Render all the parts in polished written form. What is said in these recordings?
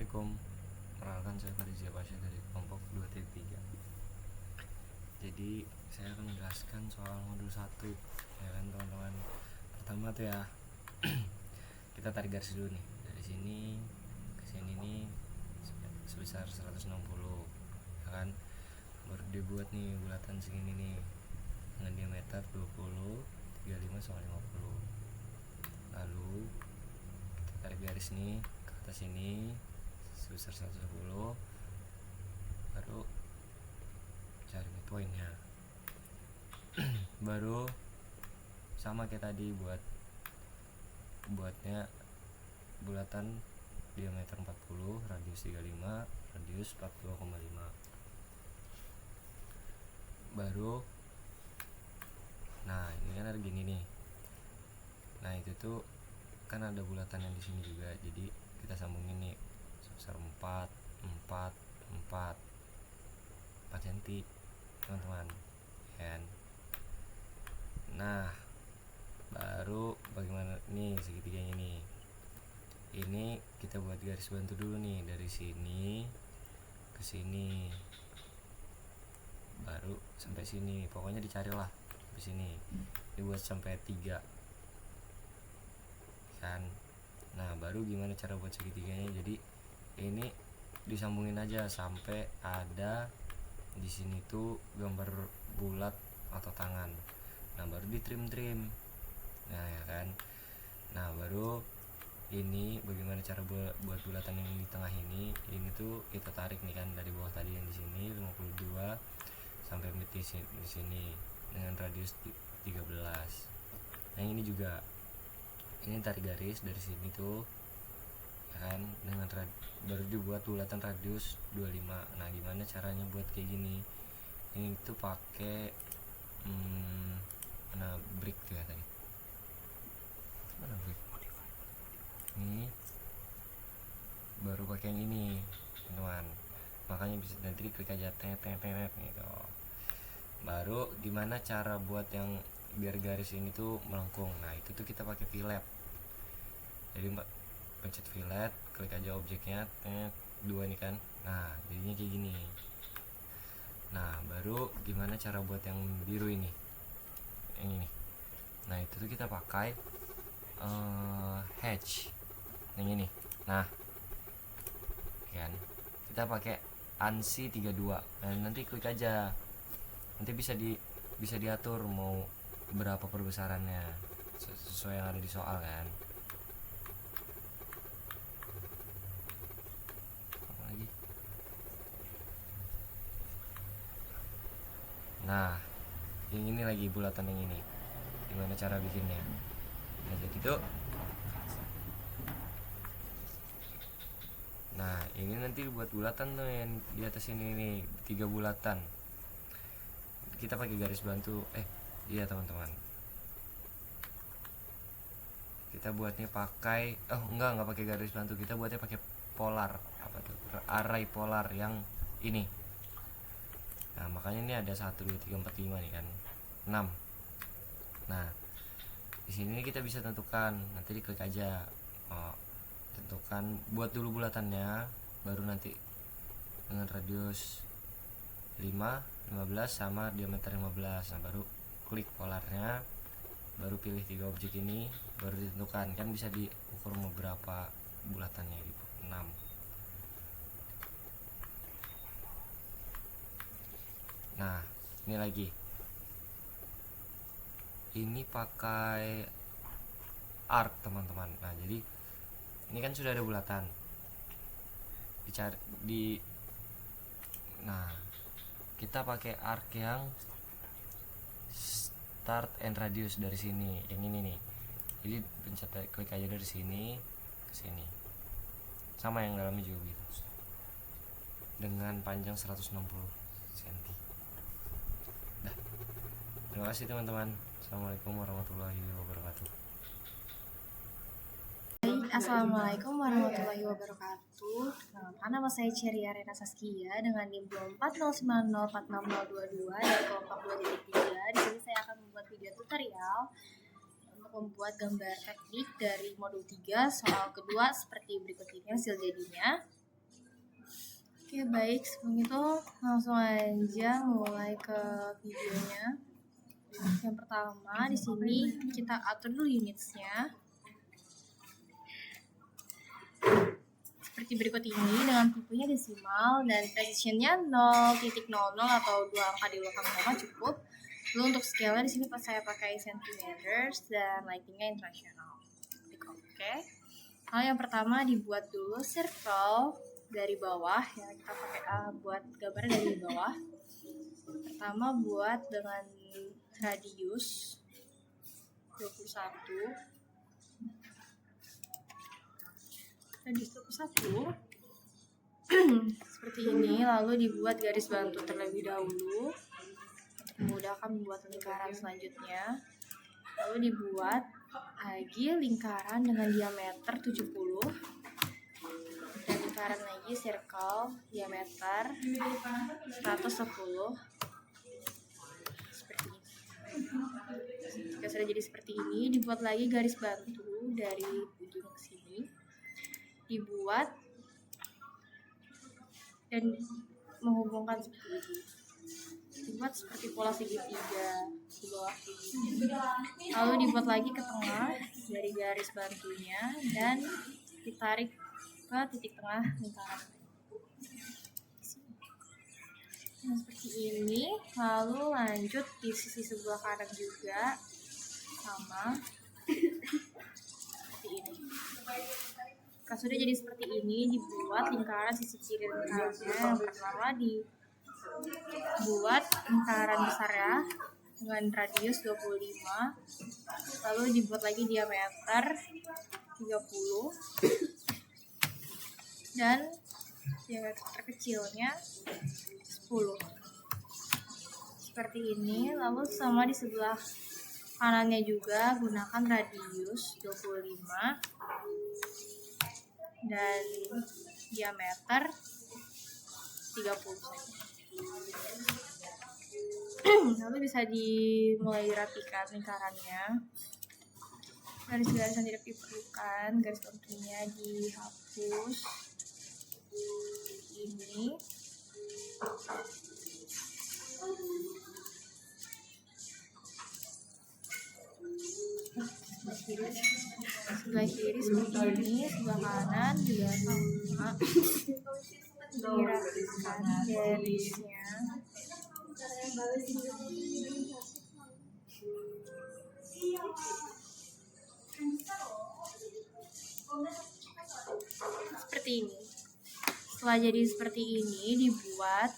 Assalamualaikum. Perkenalkan saya Farizia Pasha dari kelompok 2T3. Jadi saya akan menjelaskan soal modul 1, ya kan teman-teman. Pertama tuh ya, kita tarik garis dulu nih. Dari sini ke sini nih sebesar 160, ya kan. Baru dibuat nih bulatan segini nih dengan diameter 20, 35 sama 50. Lalu kita tarik garis nih ke atas sini sebesar 110, baru cari midpointnya. Baru sama kayak tadi, buatnya bulatan diameter 40, radius 35, radius 42,5. Baru nah ini kan ada gini nih. Nah itu tuh kan ada bulatan yang di sini juga, jadi kita sambungin nih sebesar 4 cm teman-teman, kan. Nah baru bagaimana nih segitiganya nih. Ini kita buat garis bantu dulu nih dari sini ke sini, baru sampai sini. Pokoknya dicarilah sampai sini, dibuat sampai 3 kan. Nah baru gimana cara buat segitiganya. Jadi ini disambungin aja sampai ada di sini tuh gambar bulat atau tangan. Nah baru di trim. Nah ya kan. Nah baru ini bagaimana cara buat bulatan yang di tengah ini. Ini tuh kita tarik nih kan dari bawah tadi yang di sini 52 sampai mid di sini dengan radius 13. Nah ini juga, ini tarik garis dari sini tuh, ya kan, dengan baru dibuat bulatan radius 25. Nah gimana caranya buat kayak gini. Ini tuh pakai mana brick ya tadi, mana brick ini, baru pakai yang ini teman-teman. Makanya bisa nanti klik aja gitu. Baru gimana cara buat yang biar garis ini tuh melengkung. Nah itu tuh kita pakai fillet. Jadi pencet fillet, klik aja objeknya, 2 nih kan. Nah jadinya kayak gini. Nah baru gimana cara buat yang biru ini, yang ini. Nah itu tuh kita pakai hatch yang ini. Nah kan kita pakai ANSI 32. Nah nanti klik aja, nanti bisa diatur mau berapa perbesarannya sesuai yang ada di soal kan. Apa lagi? Nah yang ini lagi, bulatan yang ini gimana cara bikinnya. Nah jadi tuh, nah ini nanti buat bulatan tuh yang di atas ini nih, 3 bulatan. Kita pakai garis bantu, iya teman-teman, kita buatnya pakai enggak pakai garis bantu, kita buatnya pakai polar, apa tuh, array polar yang ini. Nah makanya ini ada 1 2 3 4 5 nih kan, 6. Nah di sini kita bisa tentukan, nanti diklik aja, tentukan, buat dulu bulatannya, baru nanti dengan radius 5, 15 sama diameter 15. Nah baru klik polarnya, baru pilih 3 objek ini, baru ditentukan, kan bisa diukur mau berapa bulatannya gitu, 6. Nah ini lagi, ini pakai arc teman-teman. Nah jadi ini kan sudah ada bulatan, nah kita pakai arc yang start and radius dari sini, yang ini nih. Jadi pencet klik aja dari sini ke sini, sama yang dalamnya juga gitu, dengan panjang 160 cm. Dah, terima kasih teman-teman. Assalamualaikum warahmatullahi wabarakatuh. Assalamualaikum warahmatullahi wabarakatuh. Nama saya Ceria Rena Saskia dengan NIM 2409046022 dari kelompok 2.3. Di sini saya akan membuat video tutorial untuk membuat gambar teknik dari modul 3 soal kedua seperti berikut ini hasil jadinya. Oke, baik. Sebelum itu langsung aja mulai ke videonya. Yang pertama di sini kita atur dulu unitsnya. Seperti berikut ini dengan tipenya desimal dan precisionnya 0.00 atau 2 angka di belakang koma cukup. Lalu untuk scale di sini saya pakai centimeters dan lightingnya internasional. Klik oke. Hal yang pertama dibuat dulu circle dari bawah ya, kita pakai buat gambarnya dari bawah. Pertama buat dengan radius 21. Radius 21 seperti ini, lalu dibuat garis bantu terlebih dahulu untuk memudahkan membuat lingkaran selanjutnya. Lalu dibuat lagi lingkaran dengan diameter 70 dan lingkaran lagi circle diameter 110 seperti ini. Jika sudah jadi seperti ini, dibuat lagi garis bantu dari ujung ke sini, dibuat dan menghubungkan seperti ini. Dibuat seperti pola segitiga di bawah ini. Lalu dibuat lagi ke tengah dari garis bantunya dan ditarik ke titik tengah lingkaran. Nah, seperti ini. Lalu lanjut di sisi sebelah kanan juga sama seperti ini. Jika sudah jadi seperti ini, dibuat lingkaran sisi kiri lingkarannya. Yang pertama dibuat lingkaran besar ya dengan radius 25, lalu dibuat lagi diameter 30 dan diameter terkecilnya 10 seperti ini. Lalu sama di sebelah kanannya juga gunakan radius 25 dan diameter 30 saja. Lalu bisa dimulai dirapikan lingkarannya. Garis-garis yang tidak diperlukan, garis bantunya dihapus. Ini sebelah kiri seperti ini, sebelah kanan juga sama, dirapikan garisnya. Seperti ini. Setelah jadi seperti ini, dibuat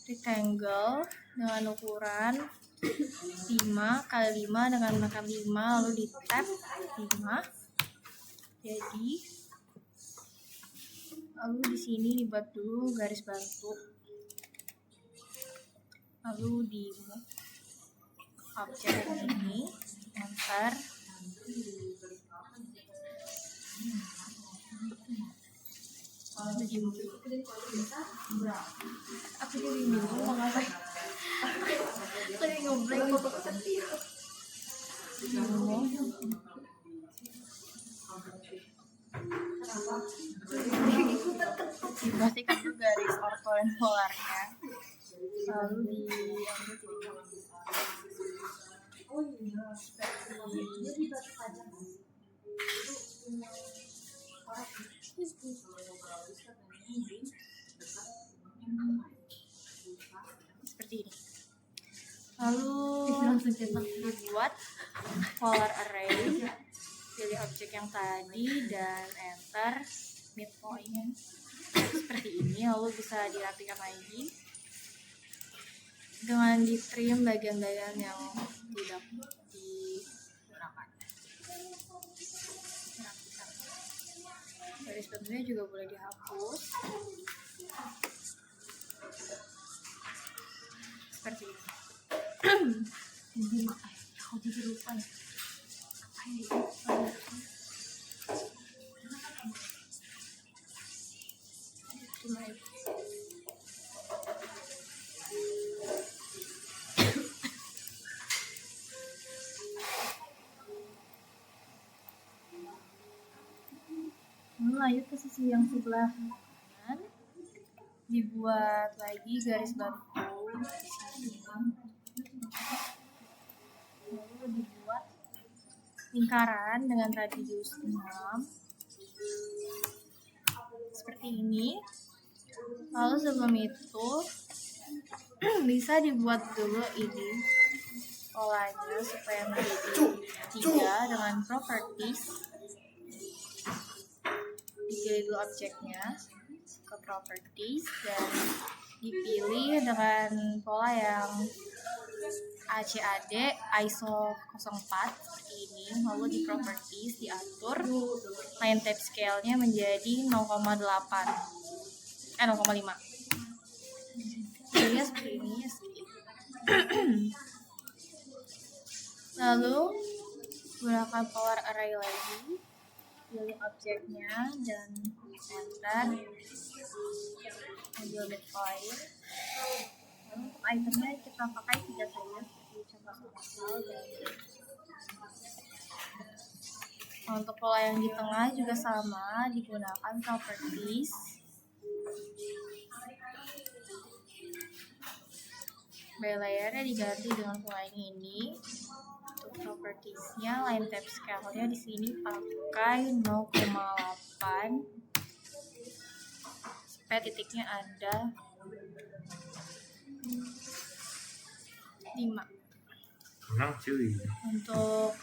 rectangle dengan ukuran 5 kali 5 dengan makan 5, lalu di tab 5. Jadi lalu di sini dibuat dulu garis bantu. Lalu di objek ini enter. Aku jadi bingung mau ngapain. Lagi ngobrol dipastikan juga garis orto dan polarnya, lalu diambil seperti ini. Lalu dibuat polar array, pilih objek yang tadi dan enter midpoint seperti ini. Lalu bisa dirapikan lagi dengan di trim bagian-bagian yang tidak digunakan. Garis bantunya juga boleh dihapus seperti ini. Aku jadi lupa ya. Lanjut ke sisi yang sebelah kanan. dibuat lagi garis bantu di sini, lalu dibuat lingkaran dengan radius 6 seperti ini. Lalu sebelum itu bisa dibuat dulu ini polanya supaya menjadi 3 dengan properties. Dipilih dulu objeknya ke properties dan dipilih dengan pola yang ACAD ISO 04 seperti ini. Lalu di properties diatur line type scale-nya menjadi 0,5. Jadinya seperti ini ya sih. Lalu gunakan polar array lagi, pilih objeknya dan enter, ambil midpoint. Lalu untuk itemnya kita pakai 3 saja seperti contoh asal. Dan untuk pola yang di tengah juga sama, digunakan properties. By layernya diganti dengan pola yang ini. Untuk propertiesnya, line type scale-nya di sini pakai 0,8 supaya titiknya ada 5. Menang cuy. Untuk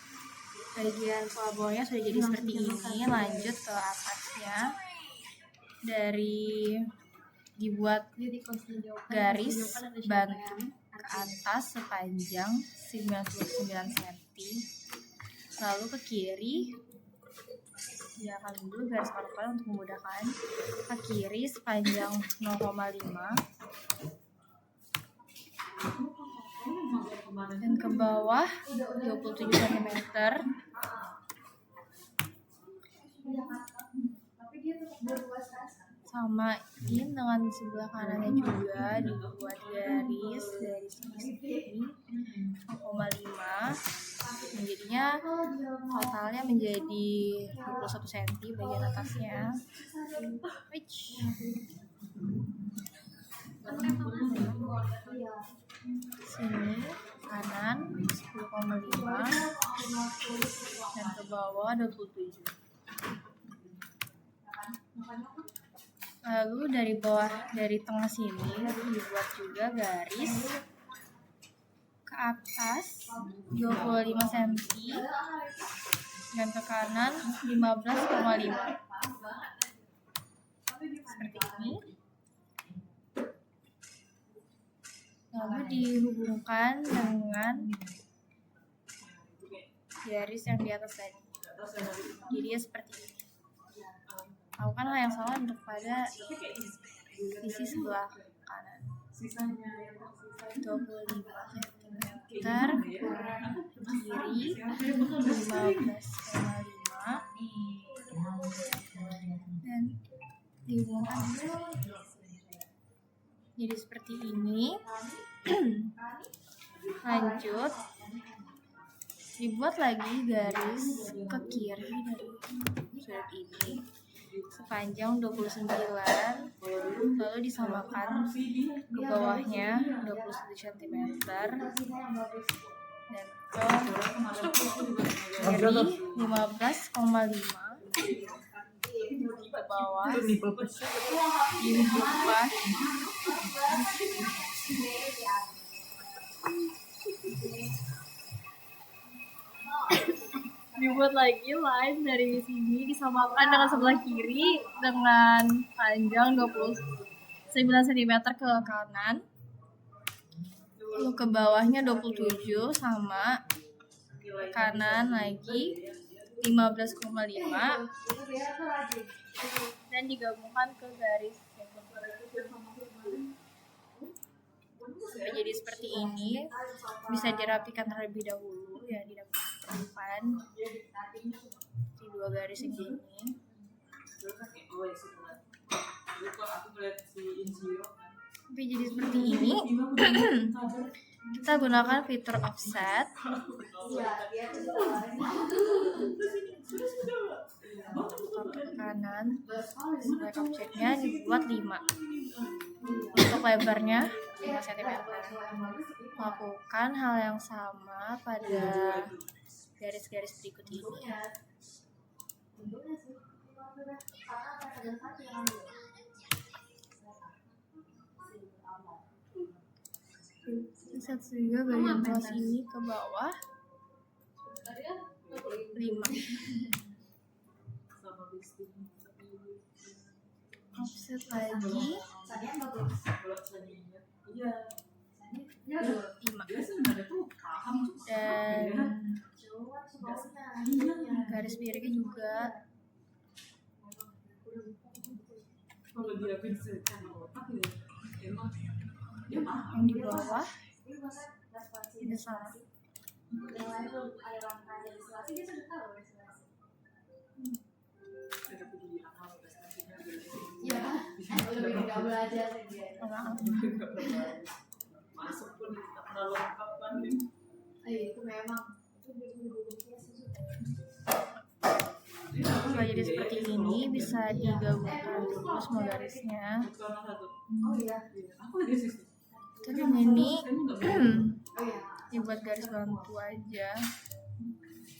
bagian pelabuhannya sudah jadi seperti ini. Lanjut ke atasnya, dari dibuat garis bantu ke atas sepanjang 99 cm, lalu ke kiri diakan dulu garis paralel untuk memudahkan, ke kiri sepanjang 0,5 dan ke bawah 27 cm. Samain dengan sebelah kanannya juga, dibuat garis dari sini 0,5, menjadinya totalnya menjadi 21 cm bagian atasnya. Sini kanan 10,5 dan ke bawah 27. Lalu dari bawah, dari tengah sini dibuat juga garis ke atas 25 cm dan ke kanan 15,5 seperti ini. Lalu dihubungkan dengan garis yang di atas tadi. Jadi ya seperti ini. Lakukan hal yang sama untuk pada sisi sebelah kanan. 25 cm kiri 15,5 dan dihubungkan jadi seperti ini. Lanjut dibuat lagi garis ke kiri dari sudut ini sepanjang 29, lalu disamakan ke bawahnya 21 cm dan ke kiri 15,5 ke bawah dibuat dibuat lagi line dari sini disamakan dengan sebelah kiri dengan panjang 29 cm ke kanan, lalu ke bawahnya 27 sama kanan lagi 15,5 dan digabungkan ke garis sampai jadi seperti ini. Bisa dirapikan terlebih dahulu ya, dirapikan di dua garis ini. Sampai jadi seperti ini. Kita gunakan fitur offset. Ke kanan kanan. Select objeknya dibuat 5. Untuk lebarnya 5 cm. Lakukan hal yang sama pada garis-garis berikut ini. Set juga bagian kelas ini ke bawah 5. Offset lagi 5. Dan garis birunya juga yang di bawah tidak sama. Maaf. Setelah jadi seperti ini, bisa digabungkan dulu semua garisnya. Terus ini dibuat garis bantu aja,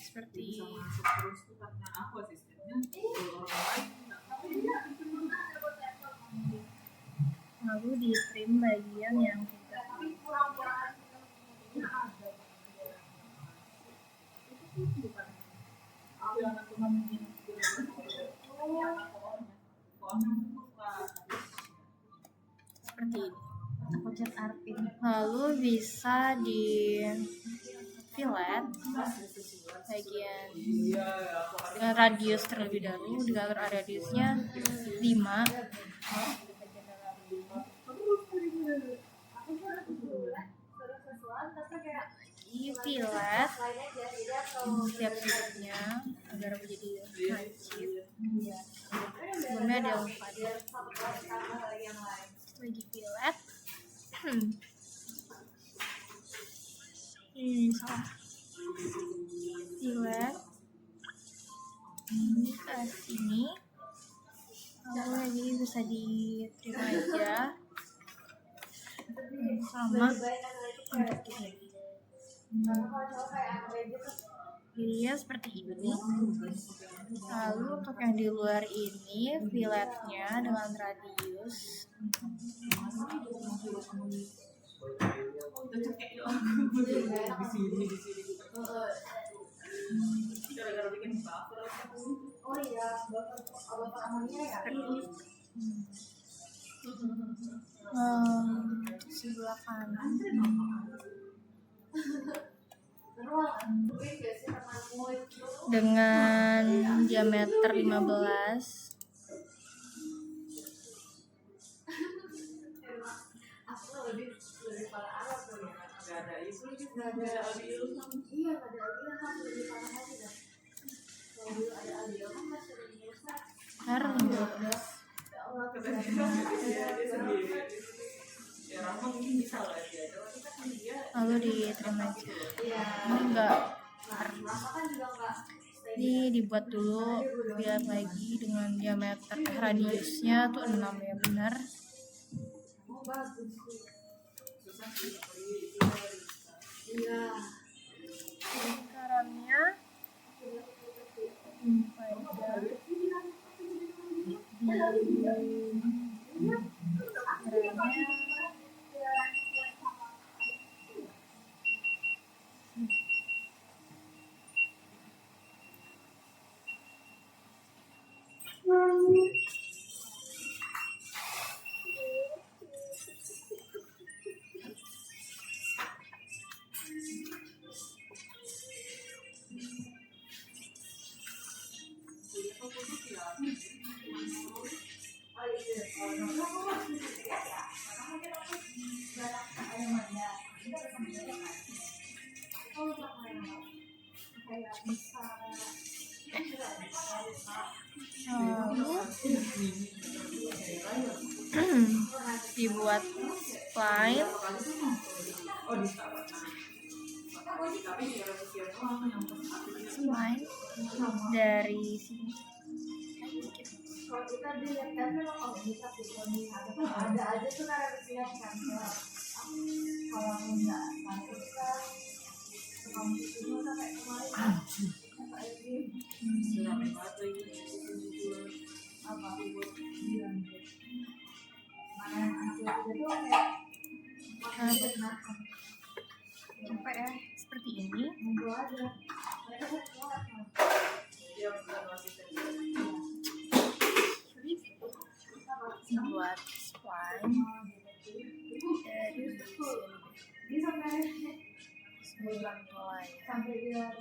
seperti lalu di trim bagian yang tidak. Seperti ini. Lalu bisa di fillet bagian dengan radius terlebih dahulu. Diatur radiusnya 5. Di fillet setiap sudutnya agar menjadi lancip. Sebelumnya ada umpan. Setelah di fillet, ini salah. Fillet ini ke sini. Lalu lagi bisa diterima aja. Sama untuk ini. Dia seperti ini. Lalu untuk yang di luar ini filletnya dengan radius sebelah kanan dengan diameter 15. Lalu diterima aja. Ini enggak ini dibuat dulu, lihat lagi dengan diameter radiusnya tuh 6 ya, benar. Lingkarannya dibuat line dari sini kita dilihat kan memang oh ini tapi ada aja tuh karena dilihat kan kalau enggak pantesan kamu itu sampai kemarin apa buat bilang mana anak itu kayak makan sampai ya seperti ini buat spine dari sampai dia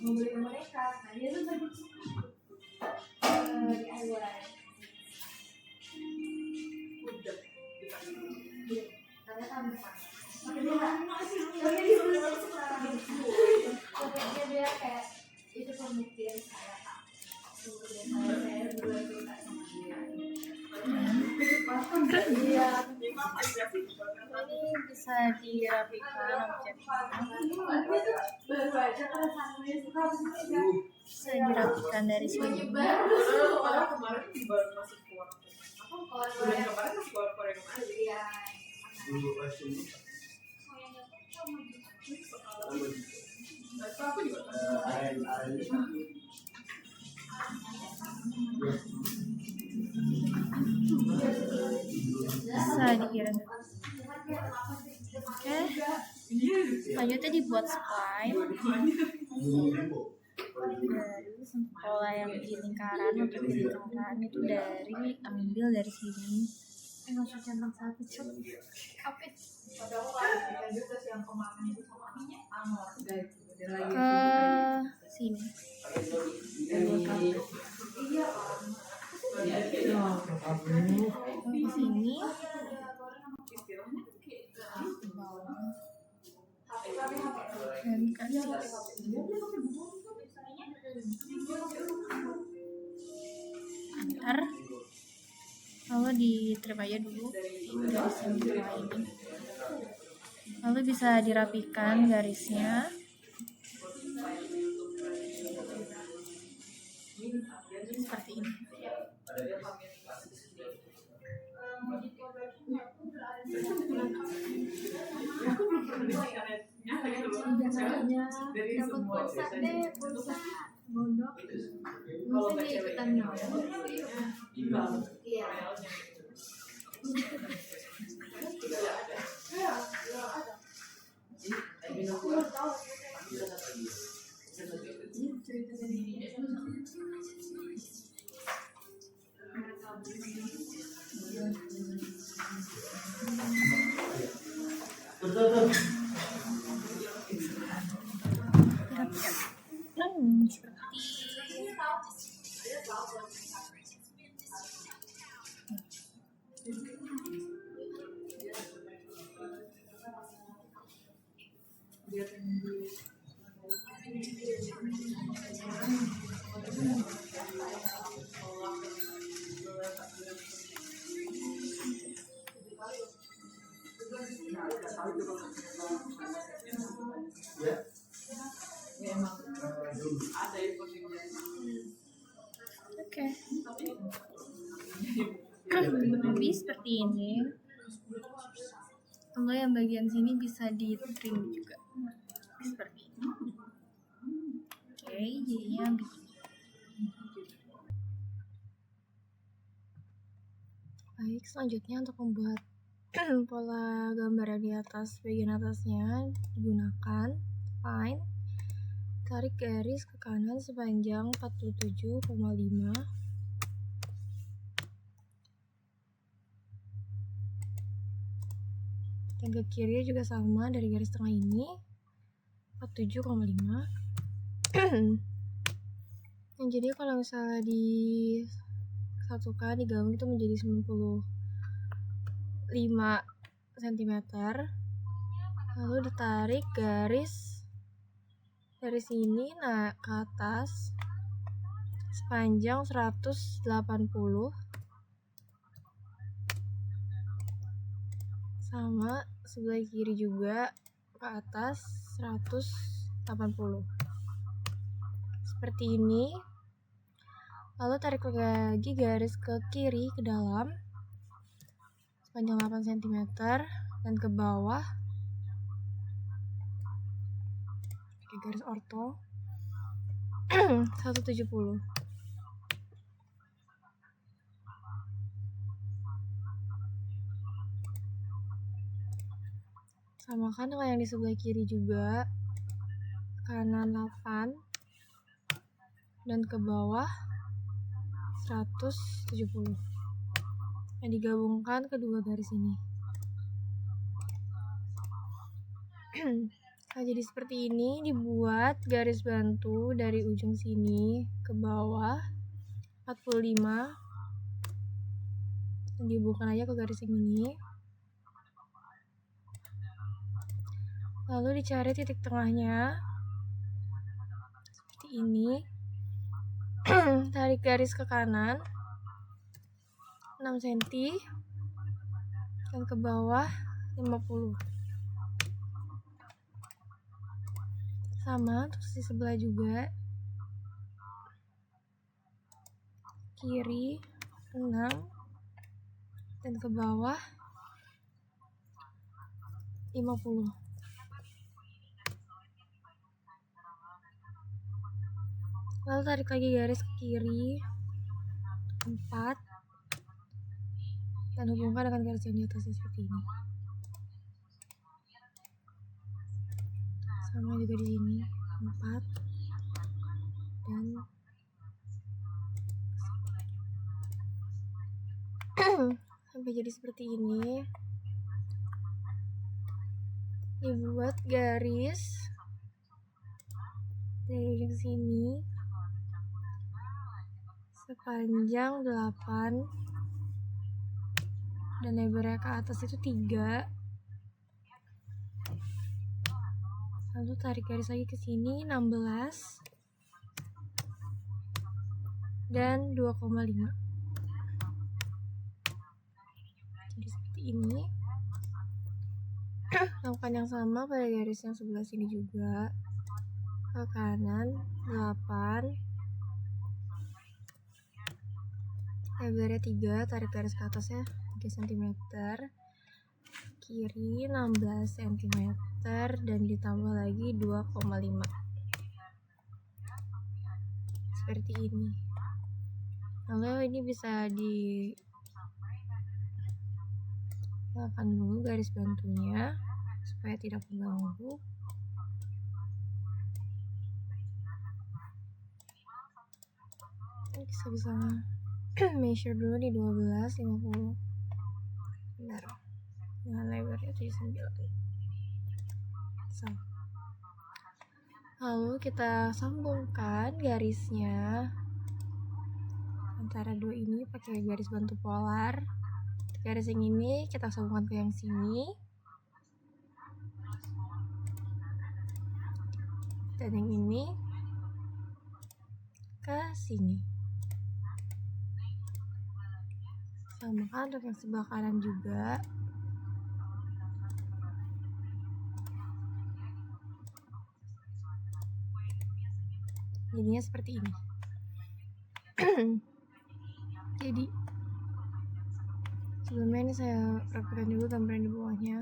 mau beli ke mereka, nah dia tuh di DIY udah karena kan tapi dia kayak itu pembuktian saya kak saya dua cerita sama dia ini bisa dirapikan objeknya bisa dirapikan dari sini bisa dikirim. Oke, selanjutnya dibuat spine dari pola yang di lingkaran untuk di lingkaran itu ambil dari sini. Langsung centang satu cuk. Oke. Ke sini. Ke sini. Dan kasih antar lalu diterima aja dulu garis yang di bawah ini lalu bisa dirapikan garisnya seperti ini. Dapat pulsa deh, pulsa bodoh. Masa dia ikutan nyolong? Iya. Oke. Jadi seperti ini. Lalu yang bagian sini bisa di trim juga. Seperti ini. Oke, jadinya begini. Baik, selanjutnya untuk membuat pola gambar di atas bagian atasnya digunakan line, tarik garis ke kanan sepanjang 47,5, dan ke kiri juga sama dari garis tengah ini 47,5. Nah, jadi kalau misalnya disatukan digabung itu menjadi 95 cm, lalu ditarik garis dari sini ke atas sepanjang 180, sama sebelah kiri juga ke atas 180 seperti ini. Lalu tarik lagi garis ke kiri ke dalam sepanjang 8 cm dan ke bawah pakai garis orto 170. Samakan dengan yang di sebelah kiri juga, kanan 8 dan ke bawah 170. Yang digabungkan kedua garis ini. Nah, jadi seperti ini, dibuat garis bantu dari ujung sini ke bawah 45 dan dihubungkan aja ke garis yang ini. Lalu dicari titik tengahnya seperti ini. Tarik garis ke kanan 6 cm dan ke bawah 50. Sama terus di sebelah juga, kiri 6 dan ke bawah 50. Lalu tarik lagi garis ke kiri 4 dan hubungkan dengan garis yang di atasnya seperti ini. Sama juga di sini 4 dan sampai jadi seperti ini. Dibuat garis dari ujung sini sepanjang 8 dan lebarnya ke atas itu 3. Lalu tarik garis lagi ke sini 16 dan 2,5. Jadi seperti ini. Lakukan yang sama pada garis yang sebelah sini juga, ke kanan 8, lebarnya 3, tarik garis ke atasnya 3 cm, kiri 16 cm dan ditambah lagi 2,5 seperti ini. Lalu ini bisa dilakukan dulu garis bantunya supaya tidak mengganggu. Kita bisa measure dulu di 12, 50. Benar. Dengan lebarnya 79. So. Lalu kita sambungkan garisnya antara dua ini pakai garis bantu polar. Garis yang ini kita sambungkan ke yang sini dan yang ini ke sini. Samakan untuk yang sebelah kanan juga. Jadinya seperti ini. Jadi sebelumnya ini saya rapikan dulu gambaran di bawahnya.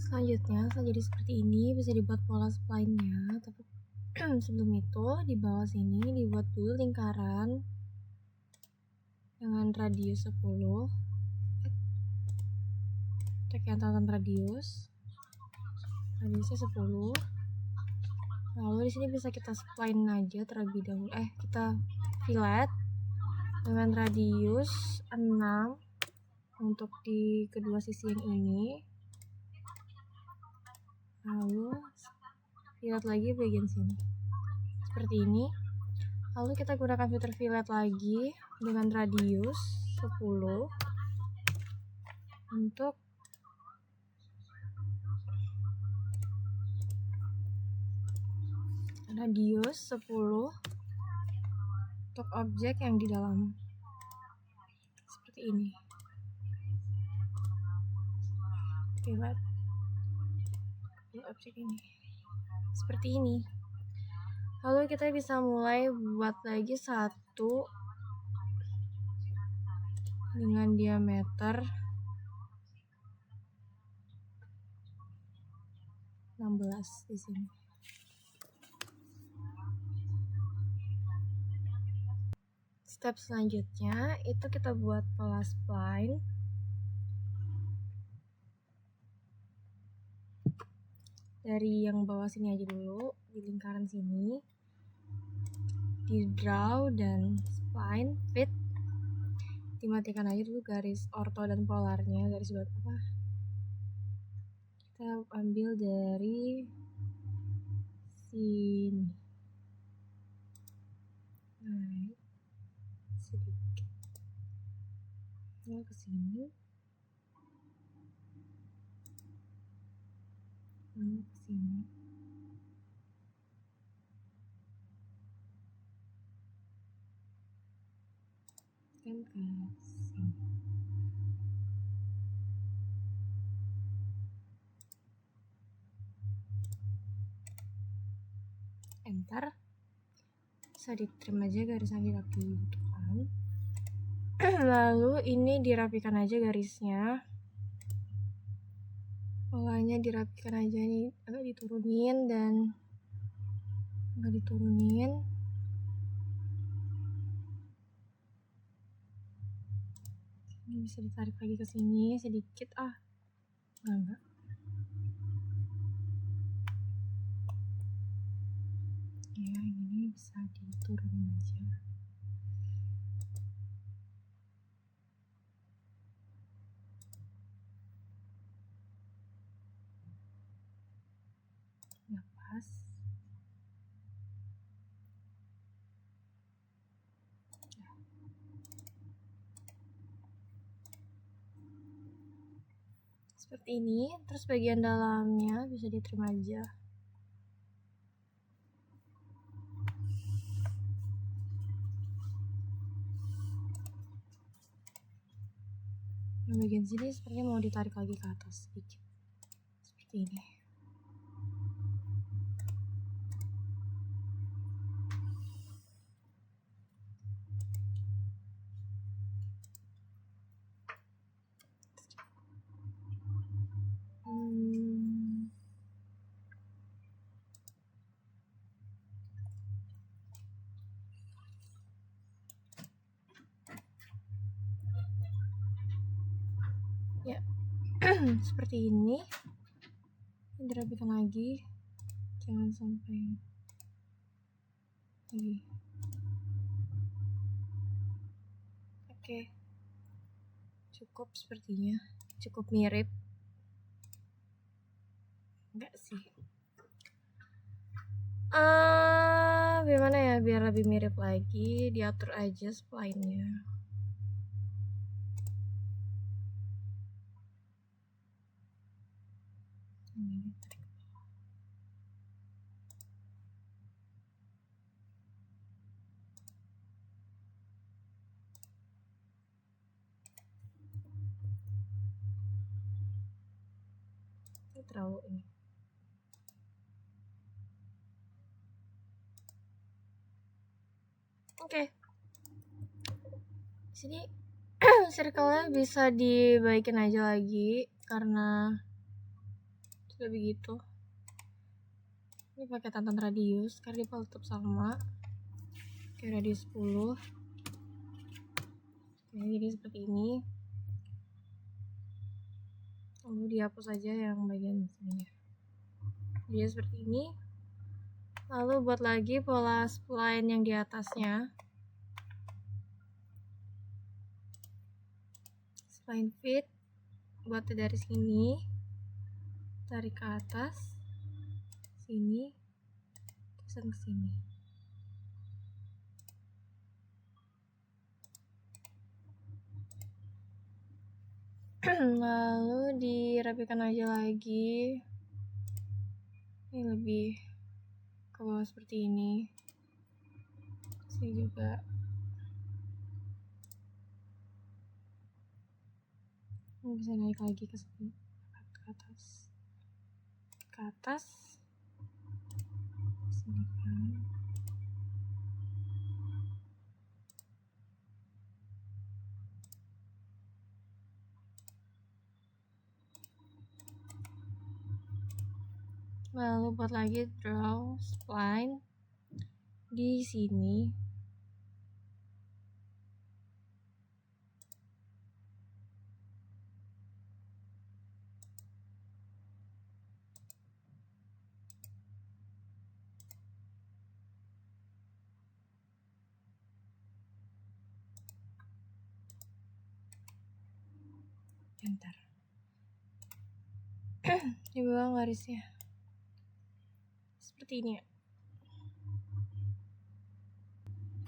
Selanjutnya jadi seperti ini, bisa dibuat pola spline-nya, tapi sebelum itu di bawah sini dibuat dulu lingkaran dengan radius 10. Cek yang tatan radiusnya 10. Lalu di sini bisa kita spline aja terlebih dahulu. Kita fillet dengan radius 6 untuk di kedua sisi yang ini. Lalu fillet lagi bagian sini seperti ini. Lalu kita gunakan filter fillet lagi dengan radius 10 untuk radius 10 untuk objek yang di dalam, seperti ini. Lihat objek ini seperti ini. Lalu kita bisa mulai buat lagi satu dengan diameter 16 di sini. Step selanjutnya itu kita buat pola spline. Dari yang bawah sini aja dulu, di lingkaran sini, di draw dan spline fit, dimatikan aja dulu garis orto dan polarnya, garis buat apa? Kita ambil dari sini, naik sedikit, ke sini, ke sini. Kan ke sini. Enter. Bisa ditrim aja garis yang tidak dibutuhkan. Lalu ini dirapikan aja garisnya. Polanya dirapikan aja nih, agak diturunin dan agak diturunin. Ini bisa ditarik lagi ke sini sedikit, enggak. Ya, ini bisa diturunin aja. Ya, pas. Seperti ini, terus bagian dalamnya bisa diterima aja. Yang bagian sini sepertinya mau ditarik lagi ke atas sedikit, seperti ini. Ya, seperti ini. Dirapikan lagi, jangan sampai lagi. Oke, cukup sepertinya, cukup mirip. Enggak sih. Gimana ya biar lebih mirip lagi, diatur aja spline-nya. Ini tarik ke bawah. Ini terlalu ini. Oke. Sini circle-nya bisa dibaikin aja lagi karena sudah begitu. Ini pakai tantan radius karena dia tetap sama. Oke, radius 10. Oke, jadi seperti ini. Lalu dihapus aja yang bagian sini. Dia seperti ini. Lalu buat lagi pola spline yang di atasnya. Spline fit, buat dari sini, tarik ke atas, sini, terus ke sini. Lalu dirapikan aja lagi. Ini lebih ke bawah seperti ini. Sini juga. Ini bisa naik lagi ke sini, ke atas. Ke atas. Sini kan. Lalu buat lagi draw spline di sini. Bentar. Di bawah garisnya. Seperti ini ya.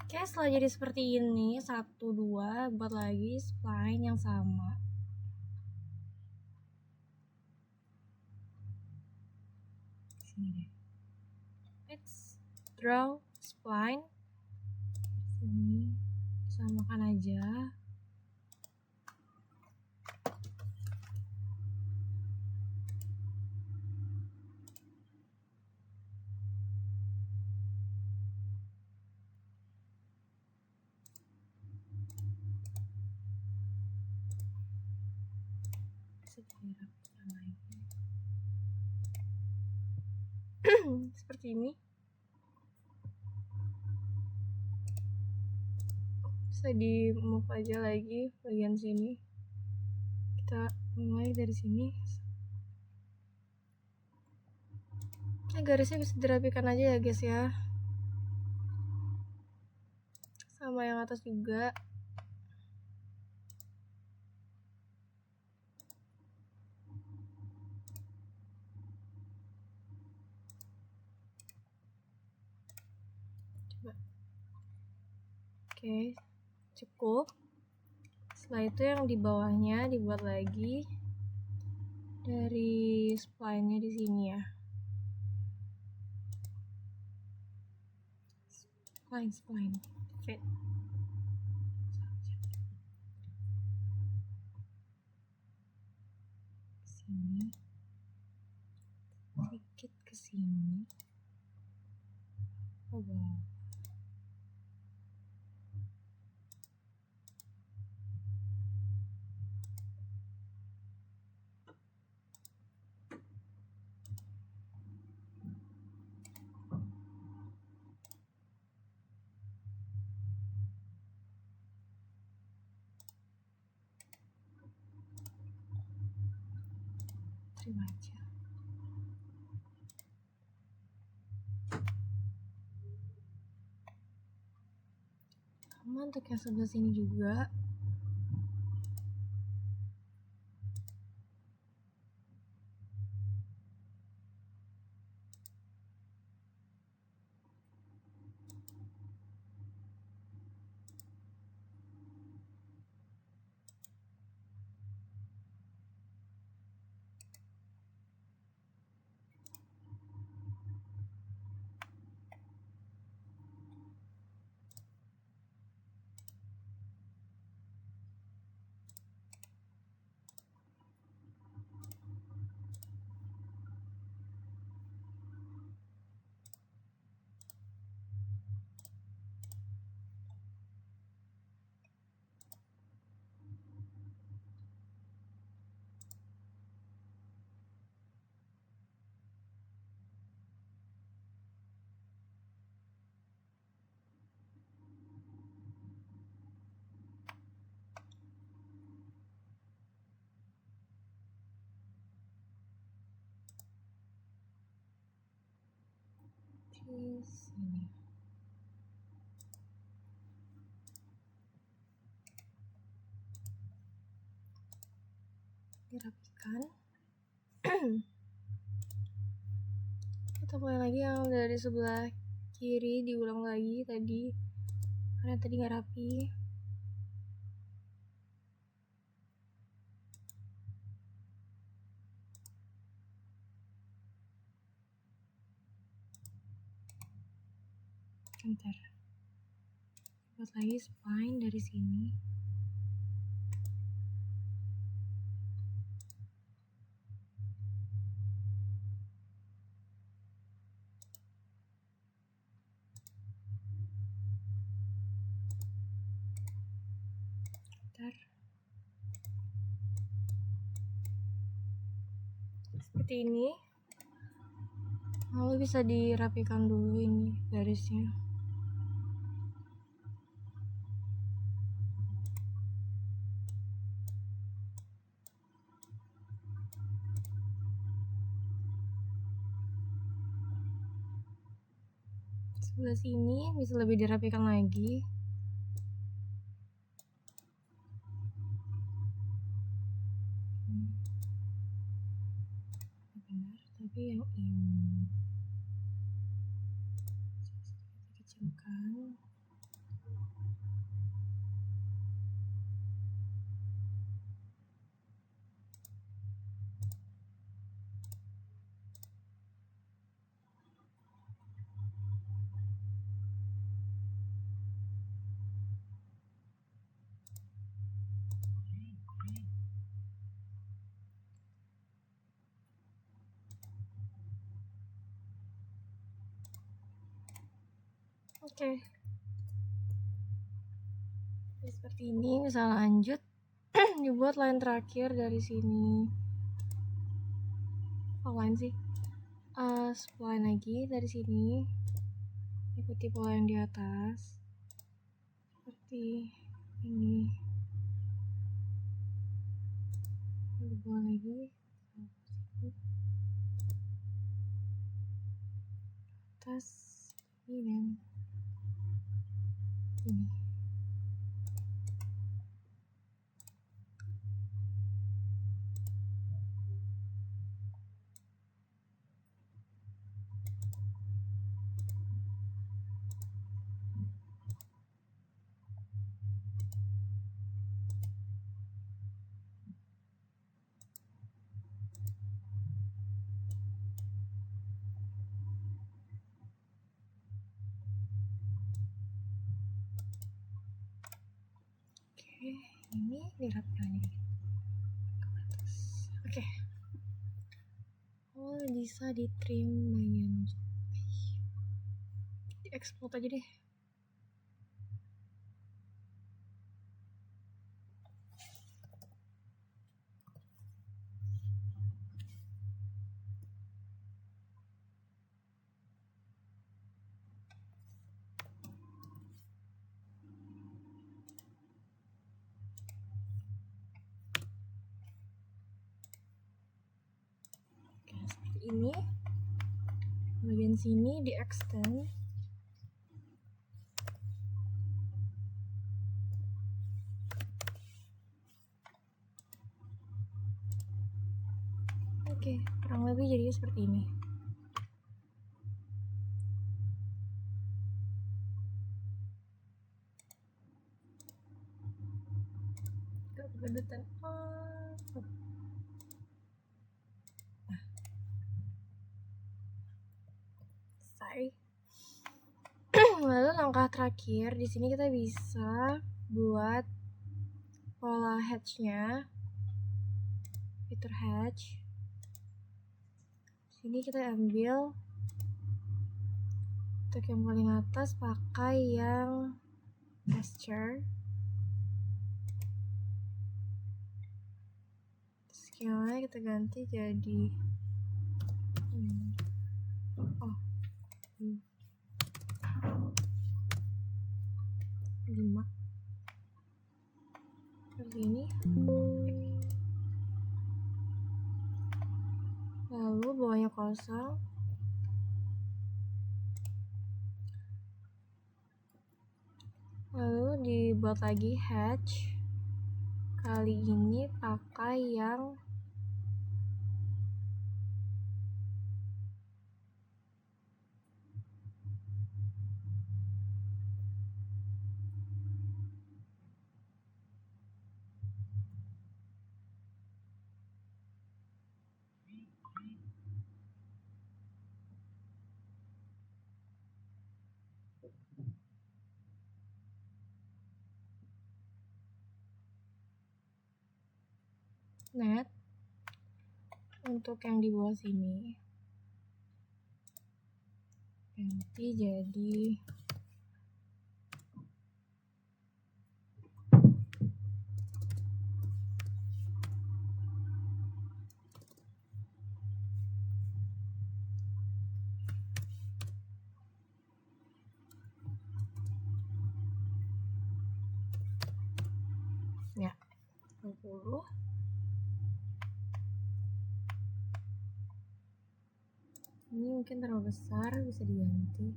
Oke, setelah jadi seperti ini, 1, 2, buat lagi spline yang sama. Sini deh. Let's draw spline. Sini, samakan aja. Seperti ini. Bisa di move aja lagi bagian sini. Kita mulai dari sini. Garisnya bisa dirapikan aja ya guys ya. Sama yang atas juga. Coba. Oke, cukup. Setelah itu yang di bawahnya dibuat lagi dari spline-nya di sini ya. Spline, fit. Sini. Sedikit ke sini. Oh wow. Terima aja. Sama untuk yang sebelah sini juga. Di sini. Dirapikan. Kita mulai lagi yang dari sebelah kiri, diulang lagi tadi karena tadi nggak rapi. Bentar. Buat lagi spine dari sini. Bentar. Seperti ini. Lalu bisa dirapikan dulu ini garisnya. Sebelah sini bisa lebih dirapikan lagi. Benar, tapi yang ini kecilkan. Oke. Seperti ini, bisa lanjut dibuat line terakhir dari sini. Line sih? Spline lagi dari sini. Ikuti pola yang di atas. Seperti ini. Dibuat lagi. Atas ini dan ini. Oke, ini dirapikan lagi ke atas. Oke. Oh, bisa di trim bagian di export aja deh. Oke, seperti ini. Bagian sini di extend. Oke, kurang lebih jadinya seperti ini. Gak kegedutan. Selesai. Lalu langkah terakhir di sini kita bisa buat pola hatch-nya. Feature hatch. Sini kita ambil untuk yang paling atas pakai yang gesture. Scale-nya kita ganti jadi 5 seperti ini. Lalu bawahnya kosong. Lalu dibuat lagi hatch. Kali ini pakai yang net untuk yang di bawah sini ganti jadi ya 20. Ini mungkin terlalu besar, bisa diganti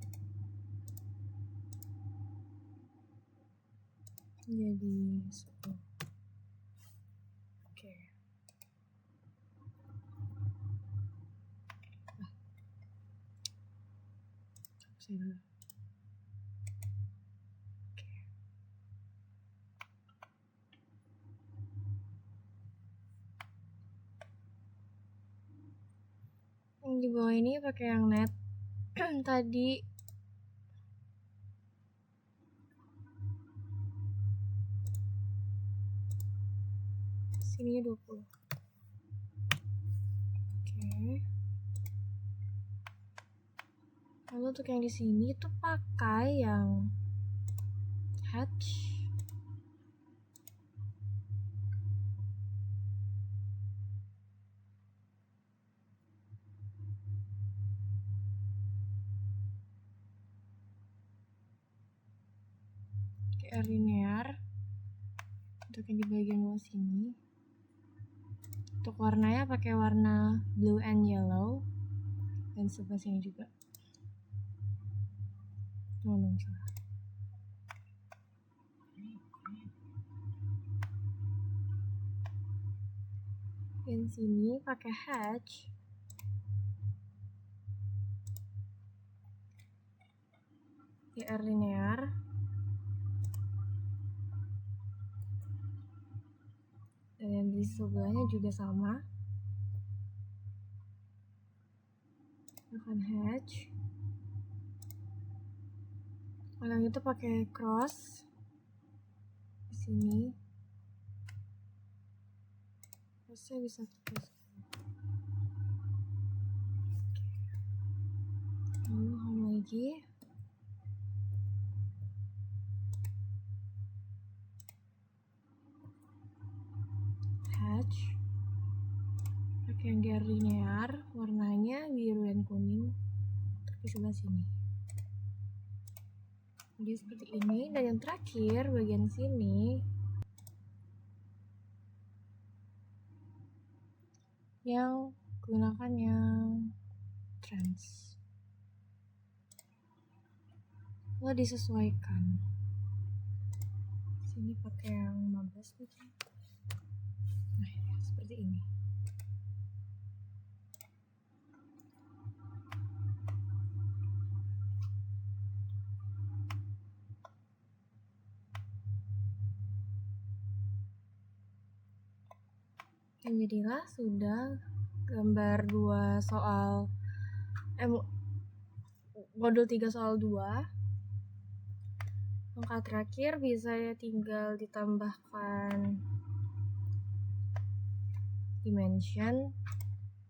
jadi 10. Oke. Saya dulu. Yang di bawah ini pakai yang net tadi sininya 20. Oke. Lalu untuk yang di sini tuh pakai yang hatch. Kayak linear untuk yang di bagian bawah sini. Untuk warnanya pakai warna blue and yellow dan sebelah sini juga. Salah. Dan sini pakai hatch. PR linear. Dan di sebelahnya juga sama. Akan hatch. Kalau yang itu pakai cross di sini. Crossnya bisa terus. Lalu home lagi. Hatch. Pakai yang gear linear, warnanya biru dan kuning. Di sebelah sini. Jadi seperti ini, dan yang terakhir bagian sini yang gunakan yang trans. Lalu disesuaikan. Sini pakai yang 15 mungkin. Nah, ya, seperti ini. Dan jadilah sudah gambar 2 soal modul 3 soal 2. Langkah terakhir bisa ya tinggal ditambahkan dimension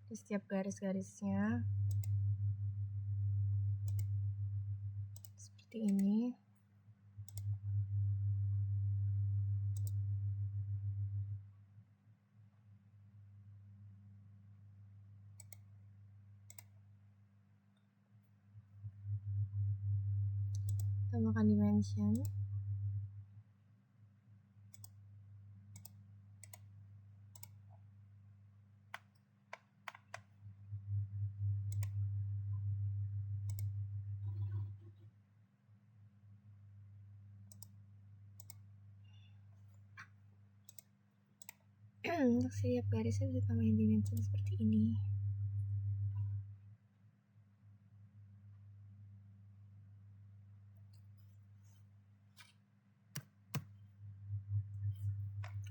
di setiap garis-garisnya seperti ini. Tambahkan dimension. Untuk setiap garisnya bisa tambahin dimension seperti ini.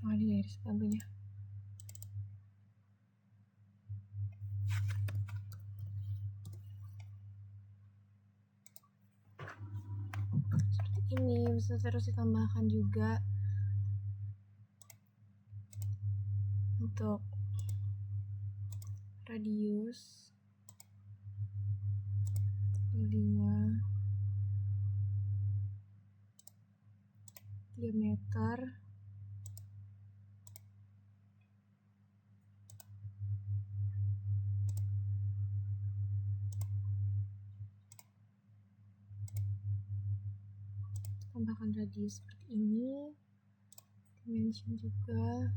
Oh, ini garis bambunya. bisa terus ditambahkan juga untuk radius 5, diameter, tambahkan radius seperti ini, dimension juga.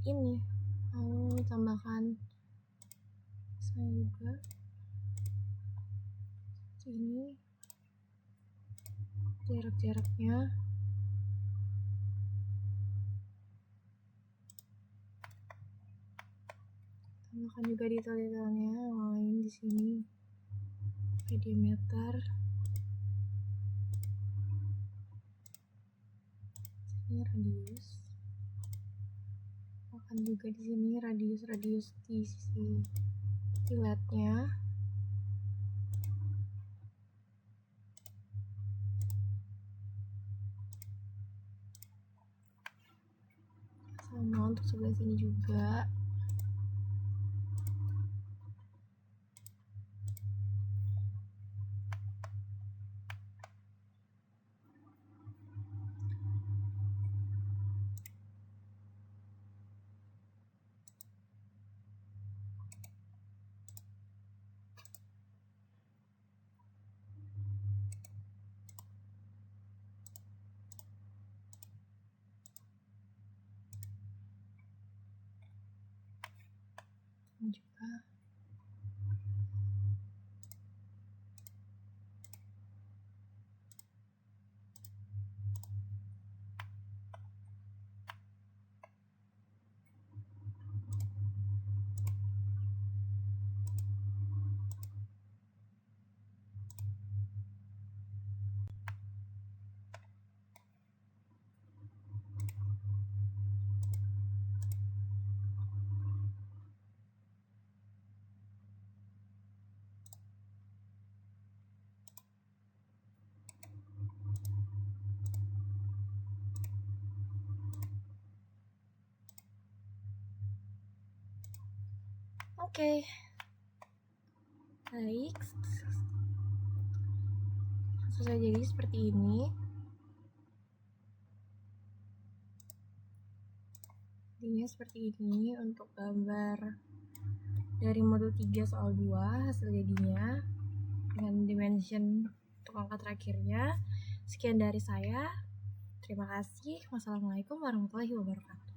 Ini mau tambahkan saya juga ini jarak-jaraknya, tambahkan juga detail-detailnya yang lain di sini, diameter, ini radius, akan juga di sini radius di sisi piletnya, sama untuk sebelah sini juga. Ini juga. Oke. Baik. Langsung saja jadi seperti ini. Jadinya seperti ini untuk gambar dari modul 3 soal 2 hasil jadinya dengan dimension untuk angka terakhirnya. Sekian dari saya. Terima kasih. Wassalamualaikum warahmatullahi wabarakatuh.